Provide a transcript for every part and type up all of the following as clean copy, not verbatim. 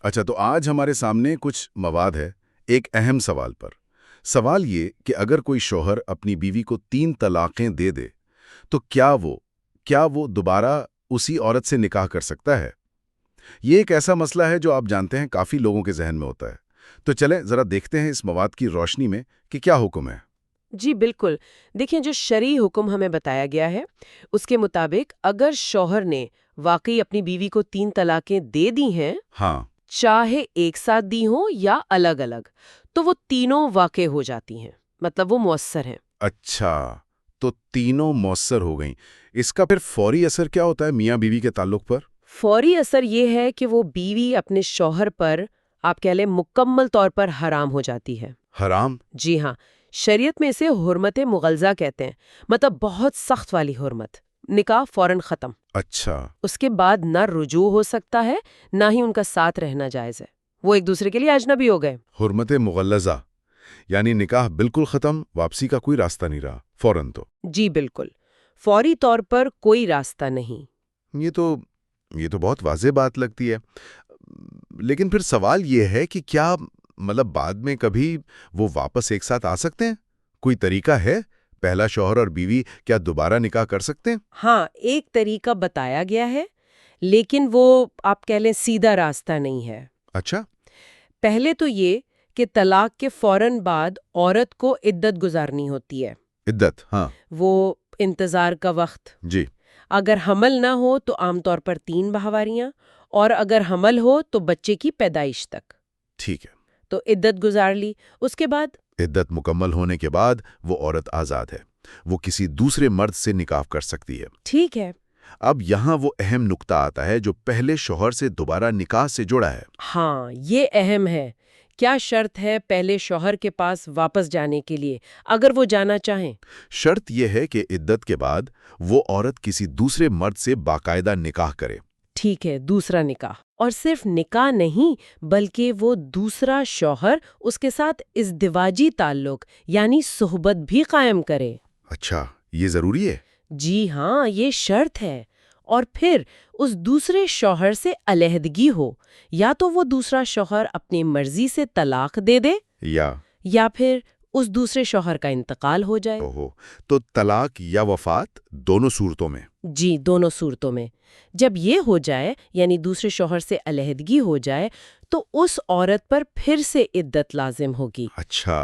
اچھا، تو آج ہمارے سامنے کچھ مواد ہے ایک اہم سوال پر۔ سوال یہ کہ اگر کوئی شوہر اپنی بیوی کو 3 طلاقیں دے دے تو کیا وہ دوبارہ اسی عورت سے نکاح کر سکتا ہے؟ یہ ایک ایسا مسئلہ ہے جو آپ جانتے ہیں کافی لوگوں کے ذہن میں ہوتا ہے۔ تو چلیں ذرا دیکھتے ہیں اس مواد کی روشنی میں کہ کیا حکم ہے۔ جی بالکل، دیکھیں جو شرعی حکم ہمیں بتایا گیا ہے اس کے مطابق اگر شوہر نے واقعی اپنی بیوی کو 3 طلاقیں دے دی ہیں، ہاں، چاہے ایک ساتھ دی ہوں یا الگ الگ، تو وہ تینوں واقع ہو جاتی ہیں، مطلب وہ مؤثر ہیں۔ اچھا، تو تینوں مؤثر ہو گئیں۔ اس کا پھر فوری اثر کیا ہوتا ہے میاں بیوی کے تعلق پر؟ فوری اثر یہ ہے کہ وہ بیوی اپنے شوہر پر آپ کہہ لیں مکمل طور پر حرام ہو جاتی ہے۔ حرام؟ جی ہاں، شریعت میں اسے حرمت مغلظہ کہتے ہیں، مطلب بہت سخت والی حرمت۔ نکاح فوراً ختم۔ اچھا، اس کے بعد نہ رجوع ہو سکتا ہے نہ ہی ان کا ساتھ رہنا جائز ہے، وہ ایک دوسرے کے لیے اجنبی ہو گئے۔ حرمت مغلظہ یعنی نکاح بالکل ختم، واپسی کا کوئی راستہ نہیں رہا فوراً تو۔ جی بالکل، فوری طور پر کوئی راستہ نہیں۔ یہ تو بہت واضح بات لگتی ہے۔ لیکن پھر سوال یہ ہے کہ کیا مطلب بعد میں کبھی وہ واپس ایک ساتھ آ سکتے ہیں؟ کوئی طریقہ ہے؟ پہلا شوہر اور بیوی کیا دوبارہ نکاح کر سکتے ہیں؟ ہاں، ایک طریقہ بتایا گیا ہے، لیکن وہ آپ کہہ لیں سیدھا راستہ نہیں ہے۔ اچھا، پہلے تو یہ کہ طلاق کے فوراً بعد عورت کو عدت گزارنی ہوتی ہے۔ عدت، ہاں وہ انتظار کا وقت۔ جی، اگر حمل نہ ہو تو عام طور پر 3 ماہواریاں، اور اگر حمل ہو تو بچے کی پیدائش تک۔ ٹھیک ہے۔ تو عدت گزار لی، اس کے بعد عدت مکمل ہونے کے بعد وہ عورت آزاد ہے، وہ کسی دوسرے مرد سے نکاح کر سکتی ہے۔ ٹھیک ہے۔ اب یہاں وہ اہم نقطہ آتا ہے جو پہلے شوہر سے دوبارہ نکاح سے جڑا ہے۔ ہاں، یہ اہم ہے۔ کیا شرط ہے پہلے شوہر کے پاس واپس جانے کے لیے اگر وہ جانا چاہیں؟ شرط یہ ہے کہ عدت کے بعد وہ عورت کسی دوسرے مرد سے باقاعدہ نکاح کرے۔ ٹھیک ہے، دوسرا نکاح، اور صرف نکاح نہیں بلکہ وہ دوسرا شوہر اس کے ساتھ ازدواجی تعلق یعنی صحبت بھی قائم کرے۔ اچھا، یہ ضروری ہے؟ جی ہاں، یہ شرط ہے۔ اور پھر اس دوسرے شوہر سے علیحدگی ہو، یا تو وہ دوسرا شوہر اپنی مرضی سے طلاق دے دے یا پھر اس دوسرے شوہر کا انتقال ہو جائے۔ تو طلاق یا وفات دونوں صورتوں میں؟ جی، دونوں صورتوں میں۔ جب یہ ہو جائے یعنی دوسرے شوہر سے علیحدگی ہو جائے تو اس عورت پر پھر سے عدت لازم ہوگی۔ اچھا،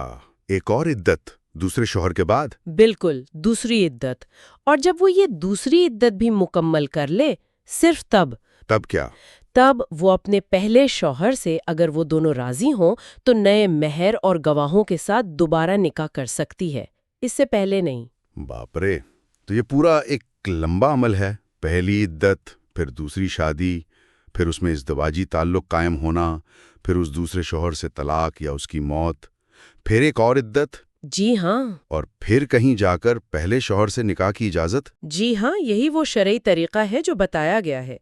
ایک اور عدت دوسرے شوہر کے بعد؟ بالکل، دوسری عدت۔ اور جب وہ یہ دوسری عدت بھی مکمل کر لے، صرف تب کیا؟ تب وہ اپنے پہلے شوہر سے اگر وہ دونوں راضی ہوں تو نئے مہر اور گواہوں کے ساتھ دوبارہ نکاح کر سکتی ہے، اس سے پہلے نہیں۔ باپ رے، تو یہ پورا ایک لمبا عمل ہے۔ پہلی عدت، پھر دوسری شادی، پھر اس میں ازدواجی تعلق قائم ہونا، پھر اس دوسرے شوہر سے طلاق یا اس کی موت، پھر ایک اور عدت، جی ہاں۔ اور پھر کہیں جا کر پہلے شوہر سے نکاح کی اجازت۔ جی ہاں، یہی وہ شرعی طریقہ ہے جو بتایا گیا ہے۔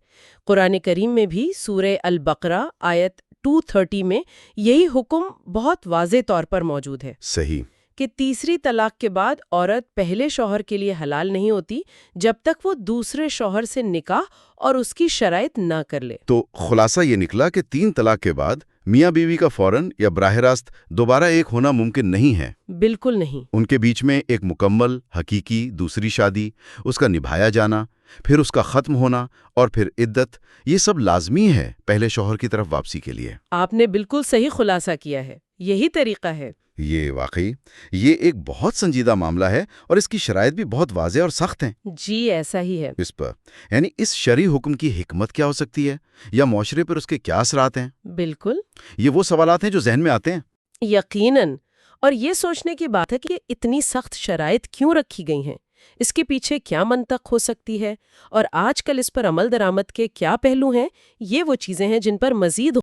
قرآن کریم میں بھی سورہ البقرہ آیت 230 میں یہی حکم بہت واضح طور پر موجود ہے۔ صحیح۔ کہ تیسری طلاق کے بعد عورت پہلے شوہر کے لیے حلال نہیں ہوتی جب تک وہ دوسرے شوہر سے نکاح اور اس کی شرائط نہ کر لے۔ تو خلاصہ یہ نکلا کہ 3 طلاق کے بعد میاں بیوی کا فوراً یا براہ راست دوبارہ ایک ہونا ممکن نہیں ہے۔ بالکل نہیں۔ ان کے بیچ میں ایک مکمل حقیقی دوسری شادی، اس کا نبھایا جانا، پھر اس کا ختم ہونا، اور پھر عدت، یہ سب لازمی ہے پہلے شوہر کی طرف واپسی کے لیے۔ آپ نے بالکل صحیح خلاصہ کیا ہے، یہی طریقہ ہے۔ یہ ایک بہت سنجیدہ معاملہ ہے اور اس کی شرائط بھی بہت واضح اور سخت ہیں۔ جی ایسا ہی ہے۔ اس پر یعنی اس شرعی حکم کی حکمت کیا ہو سکتی ہے یا معاشرے پر اس کے کیا اثرات ہیں؟ بالکل، یہ وہ سوالات ہیں جو ذہن میں آتے ہیں۔ یقیناً، اور یہ سوچنے کی بات ہے کہ اتنی سخت شرائط کیوں رکھی گئی ہیں، اس کے پیچھے کیا منطق ہو سکتی ہے، اور آج کل اس پر عمل درآمد کے کیا پہلو ہیں۔ یہ وہ چیزیں ہیں جن پر مزید